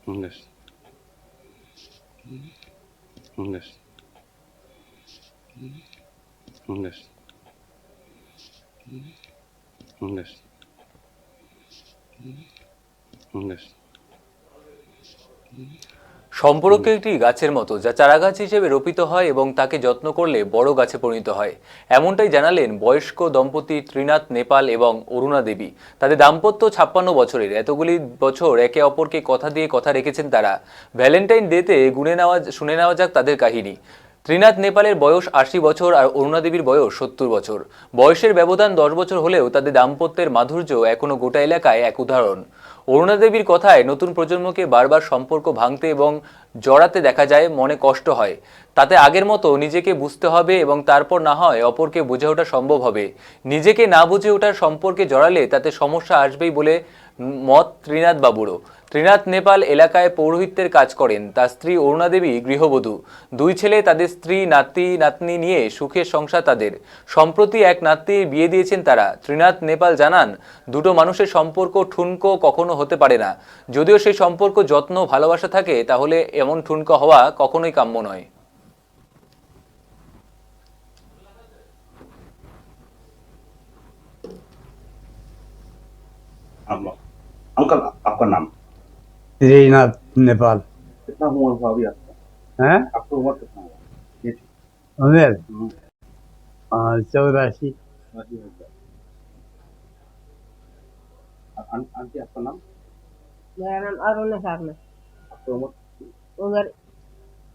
Yes. Yes. Yes. Yes. Yes. সম্পর্ক একটি গাছের মতো যা চারাগাছ হিসেবে রোপিত হয় এবং তাকে যত্ন করলে বড় গাছে পরিণত হয়। এমনটাই জানালেন বয়স্ক দম্পতি ত্রিনাথ নেপাল এবং অরুণা দেবী। তাদের দাম্পত্য 56 বছরের। এতগুলি বছর একে অপরকে কথা দিয়ে কথা রেখেছেন তারা। ভ্যালেন্টাইন ডেতে শুনে নেওয়া যাক তাদের কাহিনী। ত্রিনাথ নেপালের বয়স 80 বছর আর অরুণা দেবীর বয়স 70 বছর। বয়সের ব্যবধান 10 বছর হলেও তাদের দাম্পত্যের মাধুর্য এখনো গোটা এলাকায় এক উদাহরণ। অরুণা দেবীর কথায় নতুন প্রজন্মকে বারবার সম্পর্ক ভাঙতে এবং জড়াতে দেখা যায়, মনে কষ্ট হয়। তাতে আগের মতো নিজেকে বুঝতে হবে এবং তারপর না হয় অপরকে বুঝে ওঠা সম্ভব হবে। নিজেকে না বুঝে ওঠার সম্পর্কে জড়ালে তাতে সমস্যা আসবেই বলে মত ত্রিনাথ বাবুরও। ত্রিনাথ নেপাল এলাকায় পৌরোহিত্যের কাজ করেন। তার স্ত্রী অরুণা দেবী গৃহবধূ। দুই ছেলে, তাদের স্ত্রী, নাতি নাতনি নিয়ে সুখের সংসার তাদের। সম্প্রতি এক নাতনির বিয়ে দিয়েছেন তারা। ত্রিনাথ নেপাল জানান, দুটো মানুষের সম্পর্ক ঠুনকো কখনো হতে পারে না। যদিও সেই সম্পর্ক যত্ন ভালোবাসা থাকে তাহলে এমন ঠুনকো হওয়া কখনোই কাম্য নয়। अंकल आपका नाम? श्रीनाथ नेपाल। कितना उम्र हुआ अभी आपका? है आपका उम्र कितना हुआ? ये ठीक। उमेर हम्म, 84। बाकी हो गया। आंटी आपका नाम? मेरा नाम अरुण शर्मा। आपका उम्र? उम्र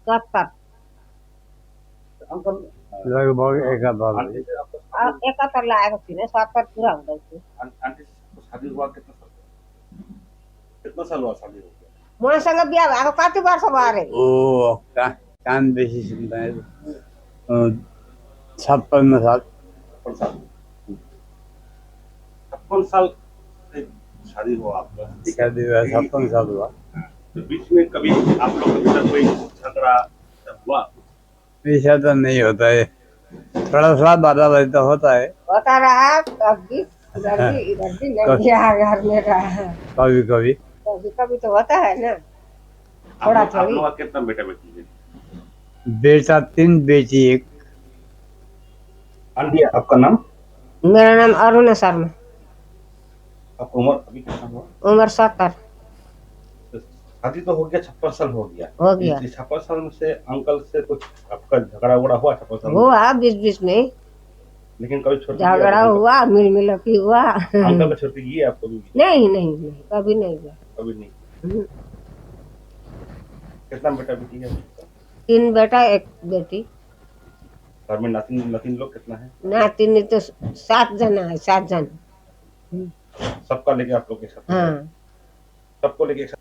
70। अंकल लगभग 71। आंटी से आपका 71 लागेको थिएन, 70 पुरा हुँदैछ। आंटी से शादी हुआ कितना साल हुआ शादी हो गया? मसँग बिहा भएको कति वर्ष भयो अरे? ओ कान बेसी सुन्दा 56 साल। 56 साल। 56 साल से शादी हुआ आपका? शादी हुआ 56 साल हुआ। तो बीच में कभी आप लोग के भीतर कोई झगड़ा हुआ? ऐसा तो नहीं होता है, थोड़ा सा बाधा तो होता है होता रहा, कभी इधर भी नहीं गया घर में रहा। कभी कभी। कभी कभी तो होता है ना, थोड़ा आप थोड़ी। लोग का कितना बेटा बेटी है? बेटा 3 बेटी 1। आंटी आपका नाम? मेरा नाम अरुण शर्मा। आपका उम्र अभी कितना हुआ? उम्र 70 शादी तो हो गया, 56 साल हो गया। हो गया। इस 56 साल में से अंकल से कुछ आपका झगड़ा वगड़ा हुआ 56 साल में? हुआ बीच बीच में, लेकिन कभी छोड़ के गया झगड़ा अंकल? हुआ, मिलमिलापी हुआ। अंकल को छोड़ के गया आपको भी? नहीं नहीं नहीं, कभी नहीं गया। कभी नहीं। हम्म। कितना बेटा बेटी है आपका? 3 बेटा 1 बेटी। घर में नातिन नातिन लोग कितना है? नातिनी तो 7 जना है, 7 जन। सबका लेके आप लोग के साथ? हाँ। सबको लेके एक साथ